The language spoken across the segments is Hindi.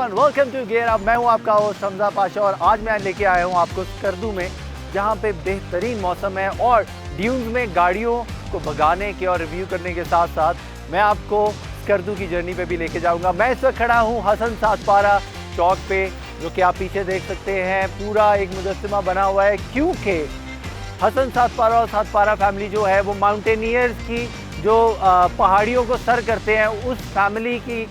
Everyone, welcome to gear up. मैं हूं आपका होस्ट हमजा पाशा और आज मैं लेके आया हूं आपको स्कर्दू में, जहां पे बेहतरीन मौसम है और ड्यून्स में गाड़ियों को भगाने के और रिव्यू करने के साथ साथ मैं आपको स्कर्दू की जर्नी पे भी लेके जाऊंगा। मैं इस वक्त खड़ा हूं हसन सातपारा चौक पे, जो कि आप पीछे देख सकते हैं। पूरा एक मुजस्समा बना हुआ है क्योंकि हसन सातपारा और सातपारा फैमिली जो है वो माउंटेनियर्स की जो पहाड़ियों को सर करते हैं, उस फैमिली की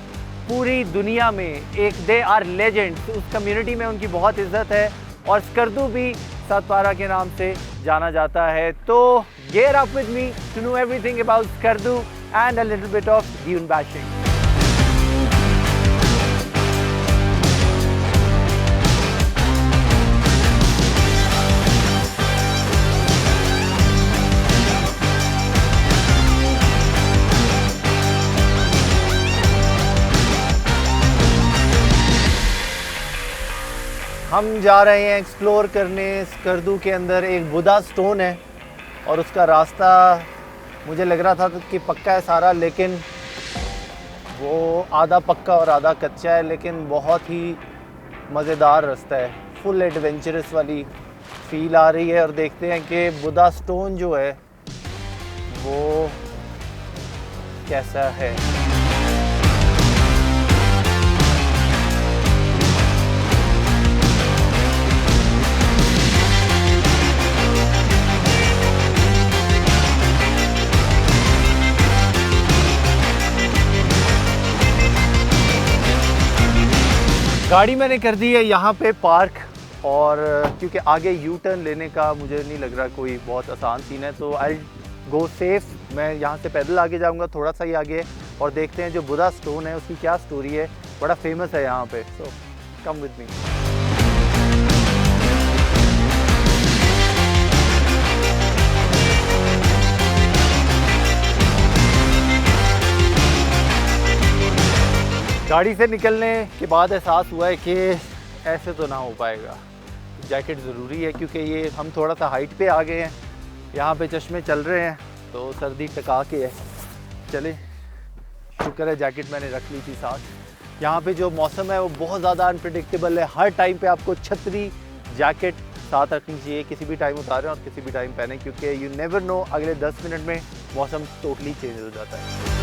पूरी दुनिया में एक दे आर लेजेंड्स। उस कम्युनिटी में उनकी बहुत इज्जत है और स्कर्दू भी सातपारा के नाम से जाना जाता है। तो gear up with me to know everything about Skardu and a little bit of dune bashing. हम जा रहे हैं एक्सप्लोर करने। स्कर्दू के अंदर एक बुद्धा स्टोन है और उसका रास्ता मुझे लग रहा था कि पक्का है सारा, लेकिन वो आधा पक्का और आधा कच्चा है। लेकिन बहुत ही मज़ेदार रास्ता है, फुल एडवेंचरस वाली फील आ रही है। और देखते हैं कि बुद्धा स्टोन जो है वो कैसा है। गाड़ी मैंने कर दी है यहाँ पे पार्क, और क्योंकि आगे यू टर्न लेने का मुझे नहीं लग रहा कोई बहुत आसान सीन है, तो आई गो सेफ। मैं यहाँ से पैदल आगे जाऊँगा, थोड़ा सा ही आगे, और देखते हैं जो बुद्धा स्टोन है उसकी क्या स्टोरी है। बड़ा फेमस है यहाँ पे, सो कम विद मी। गाड़ी से निकलने के बाद एहसास हुआ है कि ऐसे तो ना हो पाएगा। जैकेट ज़रूरी है क्योंकि ये हम थोड़ा सा हाइट पे आ गए हैं। यहाँ पे चश्मे चल रहे हैं तो सर्दी टका के है। चले, शुक्र है जैकेट मैंने रख ली थी साथ। यहाँ पे जो मौसम है वो बहुत ज़्यादा अनप्रेडिक्टेबल है। हर टाइम पे आपको छतरी जैकेट साथ रखनी चाहिए, किसी भी टाइम उतारें और किसी भी टाइम पहने, क्योंकि यू नेवर नो अगले 10 मिनट में मौसम टोटली चेंज हो जाता है।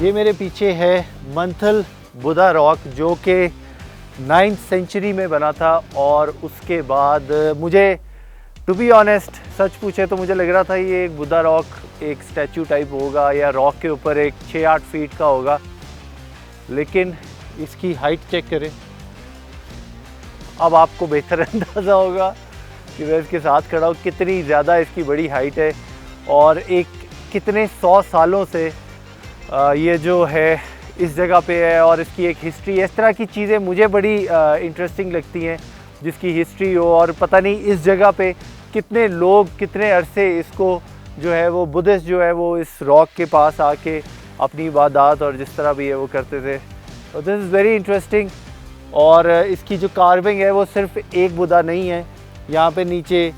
ये मेरे पीछे है मंथल बुद्धा रॉक, जो कि 9th सेंचुरी में बना था। और उसके बाद मुझे टू बी ऑनेस्ट सच पूछे तो मुझे लग रहा था ये एक बुद्धा रॉक एक स्टैचू टाइप होगा या रॉक के ऊपर एक 6-8 फीट का होगा, लेकिन इसकी हाइट चेक करें। अब आपको बेहतर अंदाज़ा होगा कि मैं इसके साथ खड़ा हूँ कितनी ज़्यादा इसकी बड़ी हाइट है और एक कितने 100 सालों से ये जो है इस जगह पे है और इसकी एक हिस्ट्री। इस तरह की चीज़ें मुझे बड़ी इंटरेस्टिंग लगती हैं जिसकी हिस्ट्री हो, और पता नहीं इस जगह पे कितने लोग कितने अरसे इसको जो है वो बुद्धिस्ट जो है वो इस रॉक के पास आके अपनी इबादत और जिस तरह भी है वो करते थे। तो दिस इज़ वेरी इंटरेस्टिंग। और इसकी जो कार्विंग है वो सिर्फ एक बुद्धा नहीं है, यहाँ पे नीचे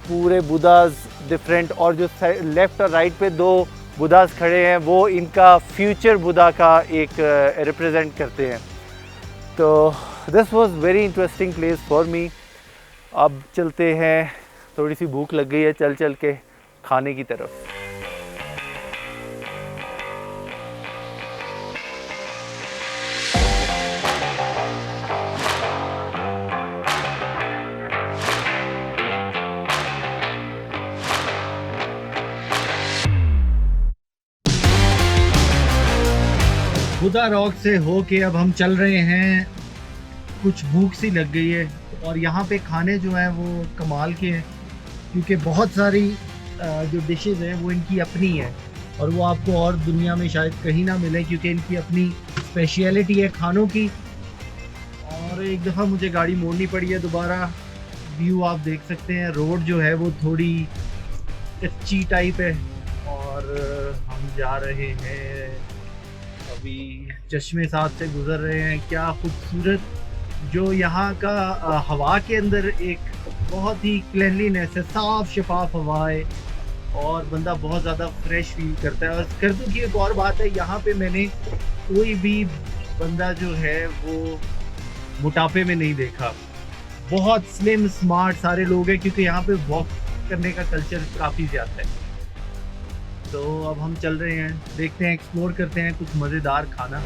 पूरे बुद्धाज डिफरेंट, और जो लेफ़्ट और राइट पे 2 बुद्धास खड़े हैं वो इनका फ्यूचर बुद्धा का एक रिप्रेजेंट करते हैं। तो this was very interesting place for me. अब चलते हैं, थोड़ी सी भूख लग गई है चल चल के खाने की तरफ। बुदा रॉक से हो के अब हम चल रहे हैं, कुछ भूख सी लग गई है और यहाँ पे खाने जो हैं वो कमाल के हैं, क्योंकि बहुत सारी जो डिशेस हैं वो इनकी अपनी है और वो आपको और दुनिया में शायद कहीं ना मिले, क्योंकि इनकी अपनी स्पेशलिटी है खानों की। और एक दफ़ा मुझे गाड़ी मोड़नी पड़ी है दोबारा। व्यू आप देख सकते हैं, रोड जो है वो थोड़ी कच्ची टाइप है और हम जा रहे हैं अभी चश्मे साथ से गुजर रहे हैं। क्या खूबसूरत जो यहाँ का हवा के अंदर एक बहुत ही क्लीनलीनेस है, साफ शफाफ हवा है और बंदा बहुत ज़्यादा फ्रेश फील करता है। और स्कर्दू की एक और बात है, यहाँ पे मैंने कोई भी बंदा जो है वो मोटापे में नहीं देखा। बहुत स्लिम स्मार्ट सारे लोग हैं, क्योंकि यहाँ पे वॉक करने का कल्चर काफ़ी ज़्यादा है। तो अब हम चल रहे हैं, देखते हैं, एक्सप्लोर करते हैं कुछ मज़ेदार खाना।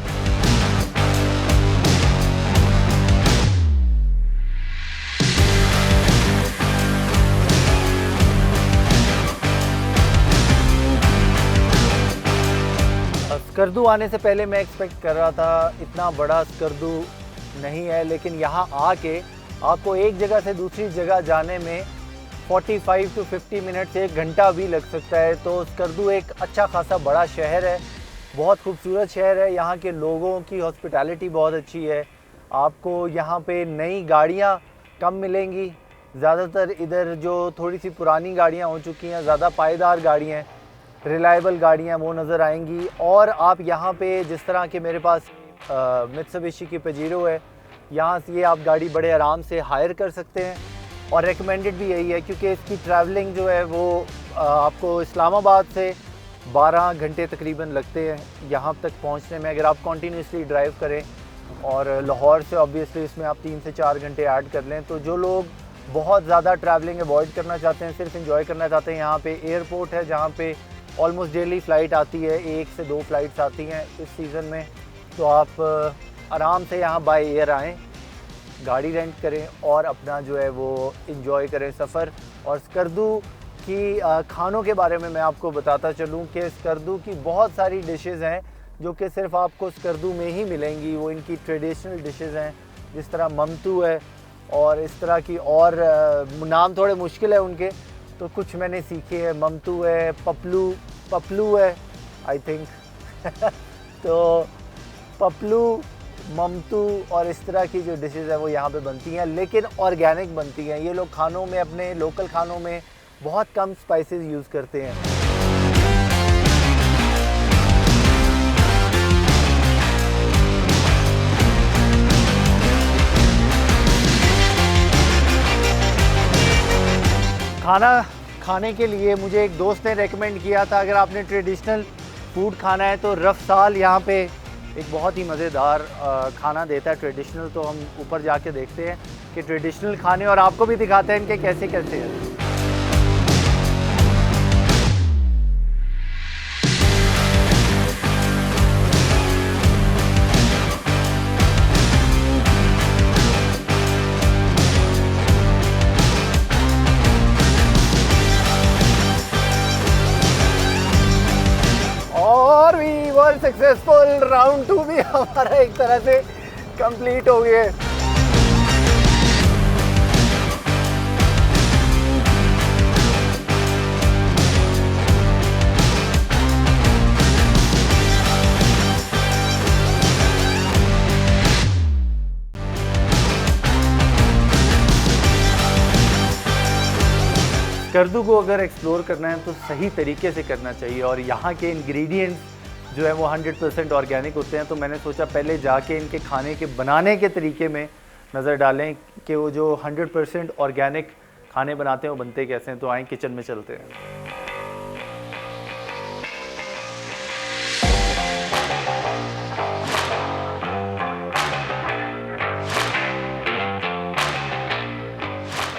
स्कर्दू आने से पहले मैं एक्सपेक्ट कर रहा था इतना बड़ा स्कर्दू नहीं है, लेकिन यहाँ आके आपको एक जगह से दूसरी जगह जाने में 45 to 50 मिनट से 1 घंटा भी लग सकता है। तो स्कर्दू एक अच्छा खासा बड़ा शहर है, बहुत खूबसूरत शहर है। यहाँ के लोगों की हॉस्पिटैलिटी बहुत अच्छी है। आपको यहाँ पे नई गाड़ियाँ कम मिलेंगी, ज़्यादातर इधर जो थोड़ी सी पुरानी गाड़ियाँ हो चुकी हैं, ज़्यादा पायदार गाड़ियाँ हैं, रिलायबल गाड़ियाँ वो नज़र आएंगी। और आप यहाँ पे जिस तरह के मेरे पास मित्सुबिशी की पजीरो है, यहाँ से ये आप गाड़ी बड़े आराम से हायर कर सकते हैं और रेकमेंडेड भी यही है, क्योंकि इसकी ट्रैवलिंग जो है वो आपको इस्लामाबाद से 12 घंटे तकरीबन लगते हैं यहाँ तक पहुँचने में, अगर आप कॉन्टीन्यूसली ड्राइव करें। और लाहौर से ऑब्वियसली इसमें आप 3 से 4 घंटे ऐड कर लें। तो जो लोग बहुत ज़्यादा ट्रैवलिंग अवॉइड करना चाहते हैं, सिर्फ इंजॉय करना चाहते हैं, यहाँ पे एयरपोर्ट है जहाँ पे ऑलमोस्ट डेली फ़्लाइट आती है, 1 से 2 फ़्लाइट्स आती हैं इस सीज़न में। तो आप आराम से यहाँ बाय एयर आएँ, गाड़ी रेंट करें और अपना जो है वो इंजॉय करें सफ़र। और स्कर्दू की खानों के बारे में मैं आपको बताता चलूँ कि स्कर्दू की बहुत सारी डिशेस हैं जो कि सिर्फ आपको स्कर्दू में ही मिलेंगी। वो इनकी ट्रेडिशनल डिशेस हैं, जिस तरह ममतू है और इस तरह की, और नाम थोड़े मुश्किल है उनके, तो कुछ मैंने सीखे हैं। ममतू है, पपलू है आई थिंक तो पपलू, ममतू और इस तरह की जो डिशेस है वो यहाँ पे बनती हैं, लेकिन ऑर्गेनिक बनती हैं। ये लोग खानों में, अपने लोकल खानों में बहुत कम स्पाइसेस यूज़ करते हैं। खाना खाने के लिए मुझे एक दोस्त ने रेकमेंड किया था, अगर आपने ट्रेडिशनल फूड खाना है तो रफ्साल यहाँ पे एक बहुत ही मज़ेदार खाना देता है ट्रेडिशनल। तो हम ऊपर जाके देखते हैं कि ट्रेडिशनल खाने, और आपको भी दिखाते हैं कि कैसे कैसे है। सक्सेसफुल, राउंड 2 भी हमारा एक तरह से कंप्लीट हो गया। स्कर्दू को अगर एक्सप्लोर करना है तो सही तरीके से करना चाहिए, और यहाँ के इंग्रेडिएंट्स जो है वो 100% ऑर्गेनिक होते हैं। तो मैंने सोचा पहले जाके इनके खाने के बनाने के तरीके में नज़र डालें कि वो जो 100% ऑर्गेनिक खाने बनाते हैं वो बनते कैसे हैं। तो आएँ किचन में चलते हैं।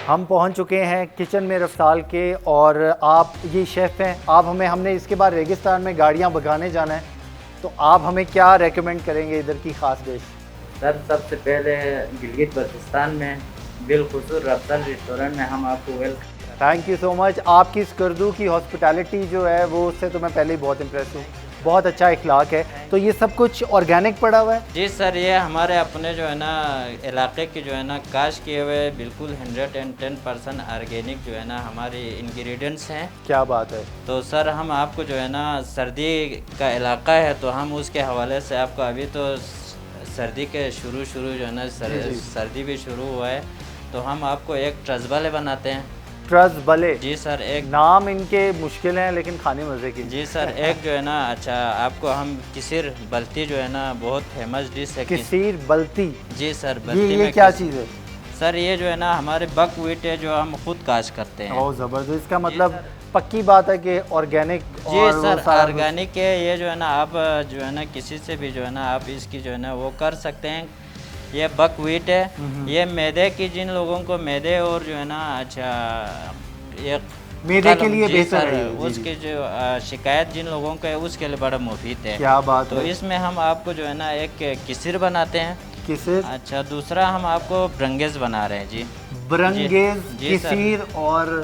हम पहुंच चुके हैं किचन में रफ्साल के, और आप ये शेफ़ हैं। आप हमने इसके बाद रेगिस्तान में गाड़ियां भगाने जाना है, तो आप हमें क्या रेकमेंड करेंगे इधर की ख़ास डिश? सर सबसे पहले गिलगित बल्तिस्तान में बिलखुसूस रफ्साल रेस्टोरेंट में हम आपको welcome. Thank you so much. आपकी स्कर्दू की हॉस्पिटैलिटी जो है वो, उससे तो मैं पहले ही बहुत इम्प्रेस हूँ। बहुत अच्छा इखलाक है। तो ये सब कुछ ऑर्गेनिक पड़ा हुआ है? जी सर, ये हमारे अपने जो है ना इलाके की जो है ना काश किए हुए बिल्कुल 110% ऑर्गेनिक जो है ना हमारे इंग्रेडिएंट्स हैं। क्या बात है। तो सर हम आपको जो है ना सर्दी का इलाका है तो हम उसके हवाले से आपको अभी तो सर्दी के शुरू जो है ना सर्दी भी शुरू हुआ है तो हम आपको एक ट्रसबले बनाते हैं। ट्रसबले? जी सर, एक नाम इनके मुश्किल हैं लेकिन खाने मज़े की। जी सर, एक जो है ना अच्छा आपको हम किसीर बल्ती जो है ना बहुत फेमस डिश है। किसीर बल्ती? जी सर, बल्ती ये में क्या चीज़ है? सर ये जो है ना हमारे बकव्हीट है जो हम खुद काश्त करते हैं। ओह ज़बरदस्त। इसका मतलब पक्की बात है कि ऑर्गेनिक? जी सर, ऑर्गेनिक है ये जो है ना आप जो है ना किसी से भी जो है ना आप इसकी जो है ना वो कर सकते हैं। ये बकव्हीट है, ये मैदे की जिन लोगों को मैदे और जो है ना अच्छा ये मैदे के लिए बेहतर है उसकी जो शिकायत जिन लोगों को है उसके लिए बड़ा मुफीद है। क्या बात तो इसमें हम आपको जो है ना एक किसिर बनाते हैं। किसिर? अच्छा, दूसरा हम आपको ब्रंगेज बना रहे हैं। जी ब्रंगेज, किसिर और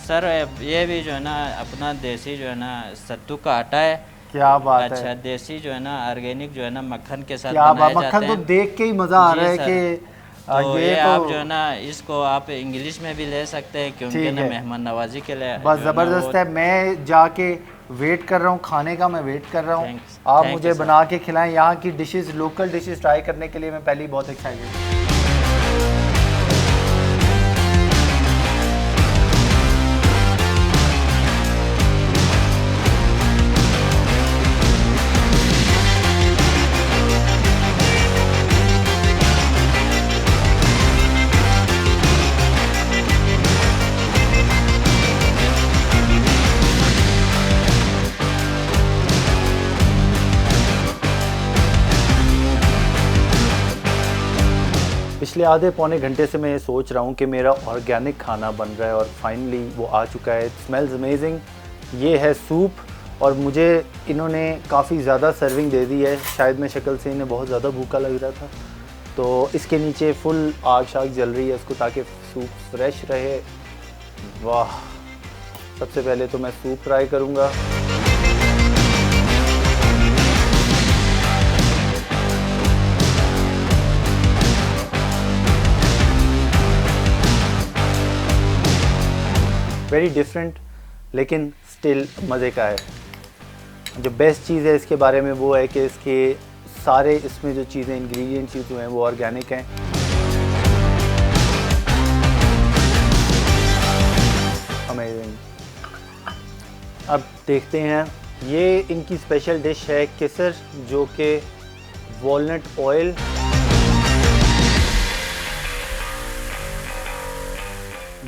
सर ये भी जो है ना अपना देसी जो है ना सत्तू का आटा है। क्या बात है। अच्छा, देसी जो है ना ऑर्गेनिक जो है ना मक्खन के साथ क्या बनाए जाते मक्खन हैं। तो देख के ही मज़ा आ रहा है कि तो ये तो आप जो है ना इसको आप इंग्लिश में भी ले सकते हैं क्योंकि ना मेहमान नवाजी के लिए बस ज़बरदस्त है। मैं जाके वेट कर रहा हूँ खाने का, मैं वेट कर रहा हूँ। आप मुझे बना के खिलाएं। यहाँ की डिशेस, लोकल डिशेस ट्राई करने के लिए मैं पहले ही बहुत एक्साइटेड हूँ। पिछले आधे पौने घंटे से मैं ये सोच रहा हूँ कि मेरा ऑर्गेनिक खाना बन रहा है और फाइनली वो आ चुका है। It smells amazing. ये है सूप और मुझे इन्होंने काफ़ी ज़्यादा सर्विंग दे दी है। शायद मैं शक्ल से इन्हें बहुत ज़्यादा भूखा लग रहा था तो इसके नीचे फुल आग शाग जल रही है उसको ताकि सूप फ्रेश रहे। वाह, सबसे पहले तो मैं सूप ट्राई करूँगा। वेरी डिफरेंट लेकिन स्टिल मज़े का है। जो बेस्ट चीज़ है इसके बारे में वो है कि इसके सारे इसमें जो चीज़ें इंग्रेडिएंट्स यूज़ हुए हैं वो ऑर्गेनिक हैं। अमेजिंग। अब देखते हैं, ये इनकी स्पेशल डिश है केसर जो कि वॉलनट ऑयल,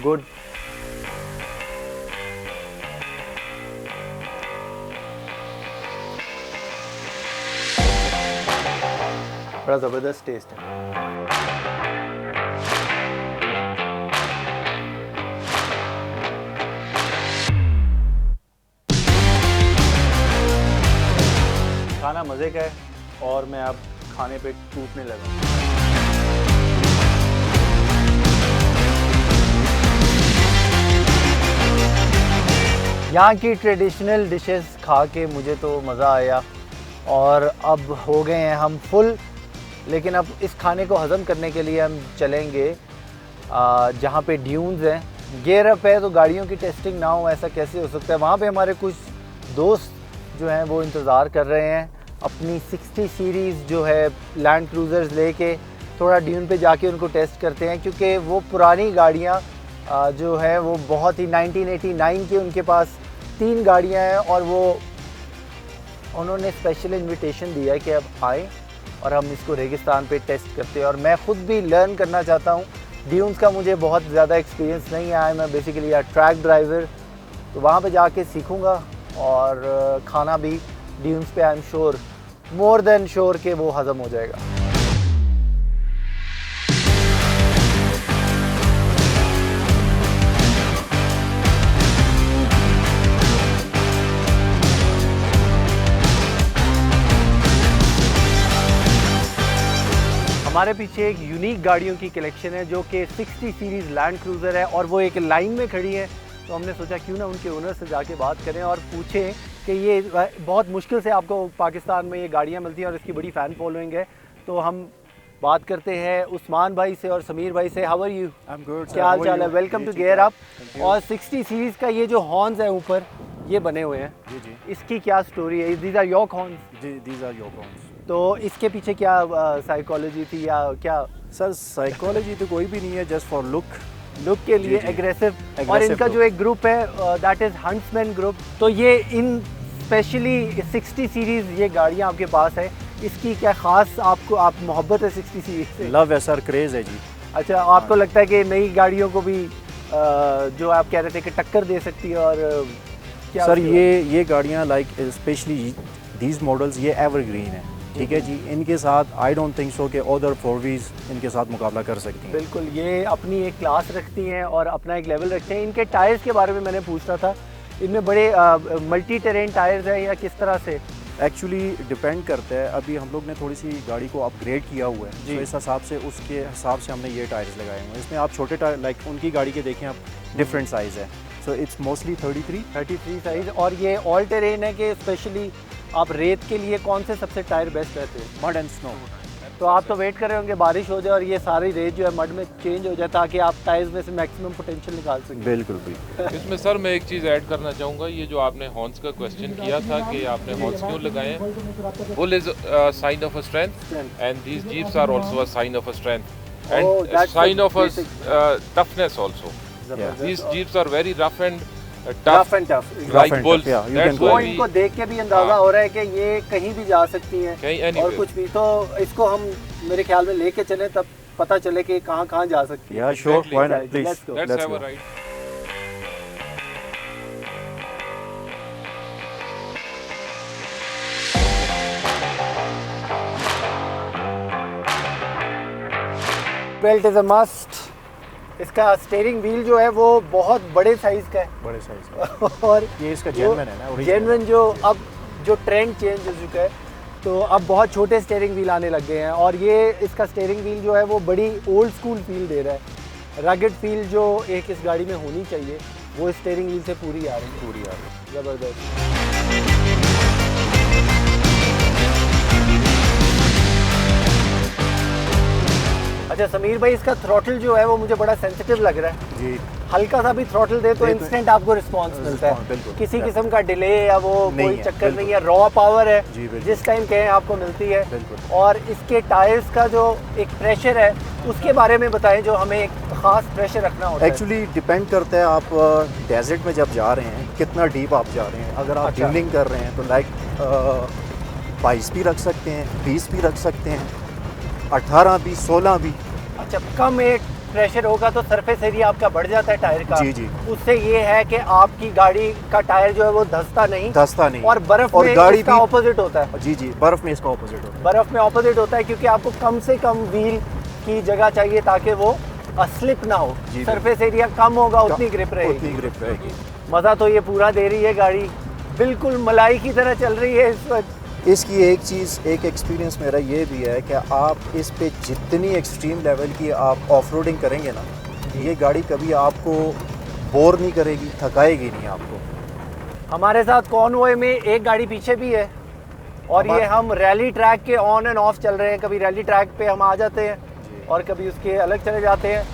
गुड। बड़ा ज़बरदस्त टेस्ट है। खाना मज़े का है और मैं अब खाने पे टूटने लगा। यहाँ की ट्रेडिशनल डिशेस खा के मुझे तो मज़ा आया और अब हो गए हैं हम फुल। लेकिन अब इस खाने को हज़म करने के लिए हम चलेंगे जहाँ पे ड्यून्स हैं। गियर अप है तो गाड़ियों की टेस्टिंग ना हो ऐसा कैसे हो सकता है। वहाँ पे हमारे कुछ दोस्त जो हैं वो इंतज़ार कर रहे हैं अपनी 60 सीरीज़ जो है लैंड क्रूज़र्स लेके। थोड़ा ड्यून पे जाके उनको टेस्ट करते हैं क्योंकि वो पुरानी गाड़ियाँ जो है वो बहुत ही 1989 की उनके पास 3 गाड़ियाँ हैं और वो उन्होंने स्पेशल इनविटेशन दिया है कि अब आएँ और हम इसको रेगिस्तान पे टेस्ट करते हैं। और मैं ख़ुद भी लर्न करना चाहता हूँ। ड्यून्स का मुझे बहुत ज़्यादा एक्सपीरियंस नहीं आया, मैं बेसिकली यार ट्रैक ड्राइवर, तो वहाँ पे जाके सीखूँगा और खाना भी ड्यून्स पे I am sure, more than sure कि वो हज़म हो जाएगा। हमारे पीछे एक यूनिक गाड़ियों की कलेक्शन है जो कि 60 सीरीज़ लैंड क्रूज़र है और वो एक लाइन में खड़ी है। तो हमने सोचा क्यों ना उनके ओनर से जाके बात करें और पूछें कि ये बहुत मुश्किल से आपको पाकिस्तान में ये गाड़ियाँ मिलती हैं और इसकी बड़ी फ़ैन फॉलोइंग है। तो हम बात करते हैं उस्मान भाई से और समीर भाई से। How are you? I'm good, sir. क्या हाल How are चाल है? you? वेलकम टू जी, गियर ठीक अप। Thank you. और 60 सीरीज़ का ये जो हॉर्न्स है ऊपर ये बने हुए हैं, जी जी इसकी क्या स्टोरी है? These are yoke horns. जी these are your phones. तो इसके पीछे क्या साइकोलॉजी थी या क्या? सर साइकोलॉजी तो कोई भी नहीं है, जस्ट फॉर लुक। लुक के लिए जी। एग्रेसिव। और Aggressive इनका look. जो एक ग्रुप है दैट इज़ हंट्समैन ग्रुप। तो ये इन स्पेशली 60 सीरीज़ ये गाड़ियाँ आपके पास है, इसकी क्या ख़ास आप मोहब्बत है 60 सीरीज़ से? लव है सर, क्रेज़ है जी। अच्छा, आपको लगता है कि नई गाड़ियों को भी जो आप कह रहे थे कि टक्कर दे सकती है और क्या सर उसकी ये गाड़ियाँ लाइक स्पेशली दीज मॉडल्स ये एवरग्रीन है, ठीक है जी। इनके साथ आई डोंट थिंक सो कि अदर फोरवीज इनके साथ मुकाबला कर सकती हैं। बिल्कुल, ये अपनी एक क्लास रखती हैं और अपना एक लेवल रखते हैं। इनके टायर्स के बारे में मैंने पूछा था, इनमें बड़े मल्टी टेरेन टायर्स हैं या किस तरह से? एक्चुअली डिपेंड करता है। अभी हम लोग ने थोड़ी सी गाड़ी को अपग्रेड किया हुआ है, जी। तो इस हिसाब से उसके हिसाब से हमने ये टायर्स लगाए हुए हैं। इसमें आप छोटे टायर लाइक उनकी गाड़ी के देखें आप, डिफरेंट साइज़ है। So it's mostly 33 size. और ये ऑल टेरेन है कि स्पेशली आप रेत के लिए कौन से सबसे टायर बेस्ट रहते हैं? Mud and snow. तो आप तो वेट कर रहे होंगे बारिश हो जाए और ये सारी रेत जो है मड में चेंज हो जाए ताकि आप टायर्स में से मैक्सिमम पोटेंशियल निकाल सकें। बिल्कुल बिल्कुल। इसमें सर मैं एक चीज़ ऐड करना चाहूँगा, ये जो आपने हॉर्न्स का क्वेश्चन किया था कि आपने हॉर्न्स क्यों लगाए हैं, bull is sign of a strength and these jeeps are also a sign of a strength and that's sign the of a basic- toughness also. These jeeps are very rough and Rough tough and tough. like and bulls. tough, yeah, you That's can वो why इनको we देख के भी अंदाजा हाँ। हो रहा है कि ये कहीं भी जा सकती हैं कहीं और anywhere. कुछ भी। तो इसको हम मेरे ख्याल में लेके चलें तब पता चले कि कहाँ कहाँ जा सकती है। या sure, Exactly. Why not, Let's please go. Let's have a ride. Belt is a must. इसका स्टीयरिंग व्हील जो है वो बहुत बड़े साइज का है बड़े साइज का। और ये इसका जेन्युइन है ना, original। जेन्युइन जो अब जो ट्रेंड चेंज हो चुका है, तो अब बहुत छोटे स्टीयरिंग व्हील आने लग गए हैं और ये इसका स्टीयरिंग व्हील जो है वो बड़ी ओल्ड स्कूल फील दे रहा है। रगड फील जो एक इस गाड़ी में होनी चाहिए वो स्टीयरिंग व्हील से पूरी आ रही है। पूरी आ रही ज़बरदस्त। अच्छा समीर भाई, इसका थ्रॉटल जो है वो मुझे बड़ा सेंसिटिव लग रहा है। है जी। हल्का सा भी थ्रॉटल दे तो दे तो- इंस्टेंट आपको रिस्पांस मिलता है, बिल्कुल। किसी किस्म का डिले या वो नहीं कोई है, चक्कर नहीं है। बिल्कुल। रॉ पावर है, जी, बिल्कुल। जिस टाइम कहें आपको मिलती है। बिल्कुल। और इसके टायर्स का जो एक प्रेशर है उसके बारे में बताएं, जो हमें एक खास प्रेशर रखना होता है। एक्चुअली डिपेंड करता है आप डेजर्ट में जब जा रहे हैं कितना डीप आप जा रहे हैं। अगर आप अच्छा। ड्यूलिंग कर रहे हैं तो लाइक 22 भी रख सकते हैं, 20 भी रख सकते हैं, 18 भी, 16 भी। अच्छा, कम एक प्रेशर होगा तो सरफेस एरिया आपका बढ़ जाता है टायर का। जी, जी। उससे ये है कि आपकी गाड़ी का टायर जो है वो धंसता नहीं। धंसता नहीं। और बर्फ और में गाड़ी इसका भी- ऑपोजिट होता है। जी जी, बर्फ में इसका ऑपोजिट होता है। बर्फ में ऑपोजिट होता है क्योंकि आपको कम से कम व्हील की जगह चाहिए ताकि वो स्लिप ना हो। जी, सरफेस एरिया कम होगा उतनी ग्रिप उतनी रहेगी। ग्रिप रहेगी। मज़ा तो ये पूरा दे रही है गाड़ी, बिल्कुल मलाई की तरह चल रही है इस वक्त। इसकी एक चीज़, एक एक्सपीरियंस मेरा ये भी है कि आप इस पे जितनी एक्सट्रीम लेवल की आप ऑफ रोडिंग करेंगे ना, ये गाड़ी कभी आपको बोर नहीं करेगी, थकाएगी नहीं आपको। हमारे साथ कॉनवॉय में एक गाड़ी पीछे भी है और ये हम रैली ट्रैक के ऑन एंड ऑफ चल रहे हैं। कभी रैली ट्रैक पे हम आ जाते हैं और कभी उसके अलग चले जाते हैं।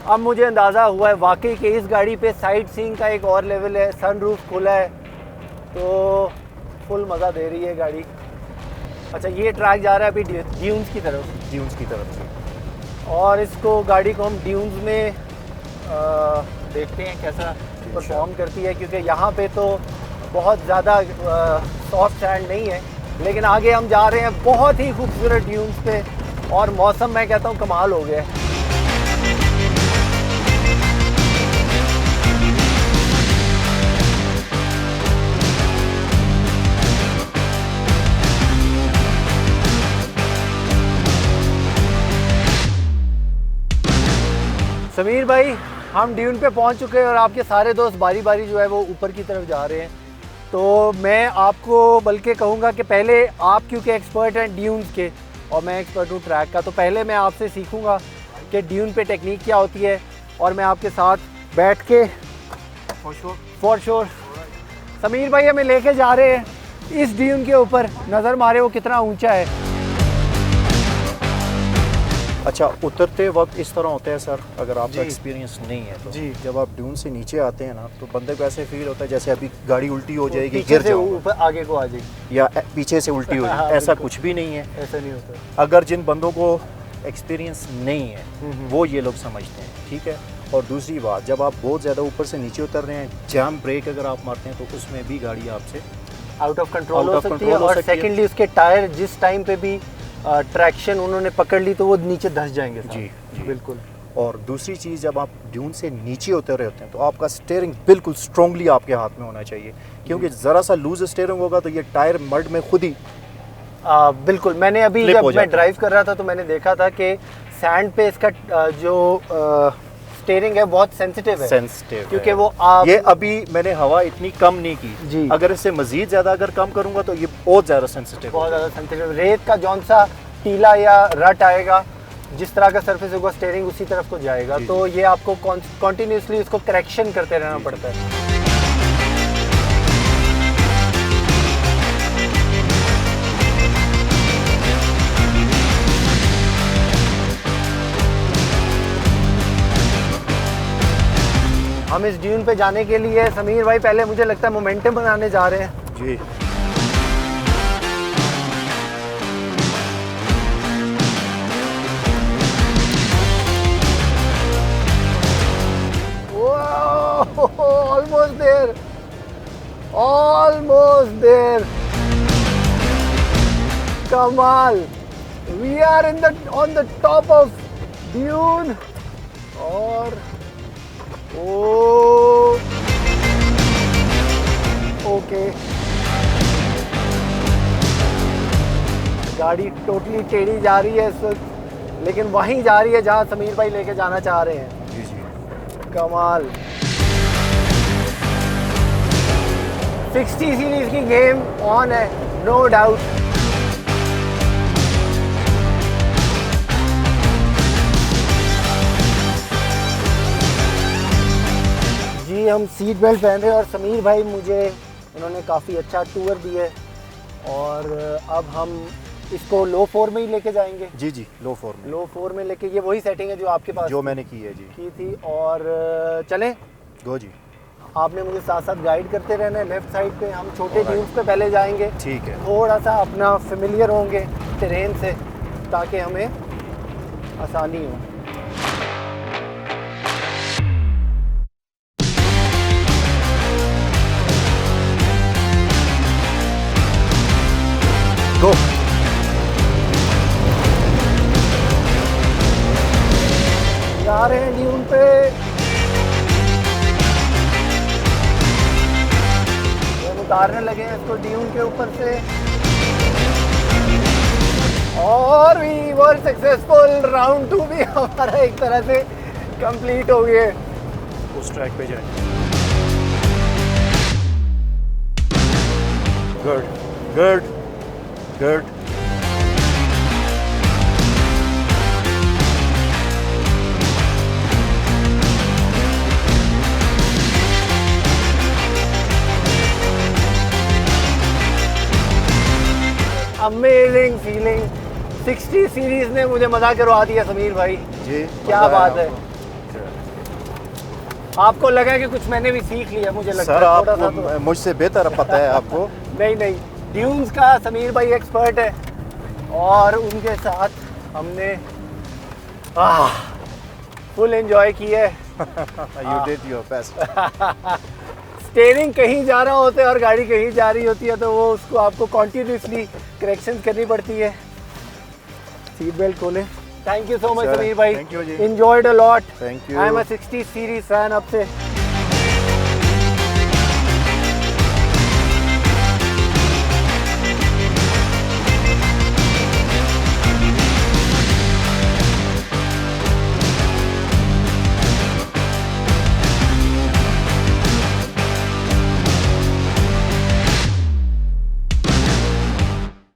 अब मुझे अंदाज़ा हुआ है वाकई कि इस गाड़ी पे साइड सीइंग का एक और लेवल है। सनरूफ खुला है तो फुल मज़ा दे रही है गाड़ी। अच्छा, ये ट्रैक जा रहा है अभी ड्यून्स की तरफ ड्यून्स की तरफ से। और इसको गाड़ी को हम ड्यून्स में देखते हैं कैसा परफॉर्म करती है, क्योंकि यहाँ पे तो बहुत ज़्यादा सॉफ्ट सैंड नहीं है। लेकिन आगे हम जा रहे हैं बहुत ही खूबसूरत ड्यून्स पे और मौसम मैं कहता हूँ कमाल हो गया है। समीर भाई, हम ड्यून पे पहुंच चुके हैं और आपके सारे दोस्त बारी बारी जो है वो ऊपर की तरफ जा रहे हैं। तो मैं आपको बल्कि कहूँगा कि पहले आप, क्योंकि एक्सपर्ट हैं ड्यून्स के और मैं एक्सपर्ट हूँ ट्रैक का, तो पहले मैं आपसे सीखूँगा कि ड्यून पे टेक्निक क्या होती है और मैं आपके साथ बैठ के फॉर श्योर। समीर भाई हमें लेके जा रहे हैं इस ड्यून के ऊपर, नज़र मारे वो कितना ऊंचा है। अच्छा, उतरते वक्त इस तरह होता है सर, अगर आपका जी। एक्सपीरियंस नहीं है तो जी। जब आप ड्यून से नीचे आते हैं ना तो बंदे को ऐसे फील होता है जैसे अभी गाड़ी उल्टी हो जाएगी, पीछे गिर से जाऊंगा, ऊपर आगे को आ जाएगी, या पीछे से उल्टी हो हाँ, जाएगी। ऐसा बिल्कुल। कुछ भी नहीं है। ऐसा नहीं होता। अगर जिन बंदों को एक्सपीरियंस नहीं है वो ये लोग समझते हैं, ठीक है। और दूसरी बात, जब आप बहुत ज़्यादा ऊपर से नीचे उतर रहे हैं, जैम ब्रेक अगर आप मारते हैं तो उसमें भी गाड़ी आपसे आउट ऑफ कंट्रोल Out हो of सकती control है। हो और सकती है। सेकेंडली उसके टायर जिस टाइम पे भी ट्रैक्शन उन्होंने पकड़ ली तो वो नीचे धंस जाएंगे साहब। जी, जी। बिल्कुल। और दूसरी चीज़, जब आप ड्यून से नीचे उतर रहे होते हैं तो आपका स्टीयरिंग बिल्कुल स्ट्रांगली आपके हाथ में होना चाहिए, क्योंकि ज़रा सा लूज स्टीयरिंग होगा तो ये टायर मड में खुद ही बिल्कुल। मैंने अभी Flip जब हो मैं जाता है। ड्राइव कर रहा था तो मैंने देखा था कि सैंड पे इसका जो स्टीयरिंग है बहुत सेंसिटिव है, सेंसिटिव क्योंकि वो आप ये अभी मैंने हवा इतनी कम नहीं की जी। अगर इससे मजीद ज़्यादा अगर कम करूँगा तो ये बहुत ज़्यादा सेंसिटिव बहुत ज़्यादा सेंसिटिव, रेत का जौन सा टीला या रट आएगा, जिस तरह का सरफेस होगा स्टीयरिंग उसी तरफ को जाएगा। जी, तो ये आपको कॉन्टिन्यूसली उसको करेक्शन करते रहना पड़ता है। हम इस ड्यून पे जाने के लिए समीर भाई पहले मुझे लगता है मोमेंटम बनाने जा रहे हैं। जी। Almost there. Almost there. Kamal. We are on the top of Dune. और ओके, गाड़ी टोटली टेढ़ी जा रही है इस वक्त, लेकिन वहीं जा रही है जहां समीर भाई लेके जाना चाह रहे हैं। जी जी। कमाल। 60 सीरीज की गेम ऑन है, नो डाउट। जी, हम सीट बेल्ट पहन रहे हैं और समीर भाई मुझे उन्होंने काफ़ी अच्छा टूर दिया है, और अब हम इसको लो 4 में ही लेके जाएंगे। जी जी, लो 4 में। लो 4 में लेके, ये वही सेटिंग है जो आपके पास जो मैंने की है जी। की थी। और चलें, गो जी। आपने मुझे साथ साथ गाइड करते रहना है। लेफ्ट साइड पे हम छोटे ड्यून्स पे पहले जाएंगे, ठीक है। थोड़ा सा अपना फेमिलियर होंगे टेरेन से ताकि हमें आसानी हो। गो। जा रहे हैं ड्यून पे। हम उतारने लगे हैं इसको ड्यून के ऊपर से, और वी वर सक्सेसफुल। राउंड 2 भी हमारा एक तरह से कंप्लीट हो गया। उस ट्रैक पे जाए। Good good good. Amazing feeling. 60 series ने मुझे मजा करवा दिया समीर भाई। जी, क्या मज़ा बात आया है। आपको लगा कि कुछ मैंने भी सीख लिया? मुझे लगता सर है थोड़ा सा आपको मुझसे बेहतर पता है आपको। नहीं नहीं, ड्यून्स का समीर भाई एक्सपर्ट है, और उनके साथ हमने फुल एंजॉय की है। You did your best. Steering कहीं जा रहा होता है और गाड़ी कहीं जा रही होती है तो वो उसको आपको कॉन्टिन्यूसली करेक्शन करनी पड़ती है। सीट बेल्ट खोले। Thank you so much Sir, Sameer भाई, thank you जी। enjoyed a lot। Thank you। I am a 60 series fan अब से।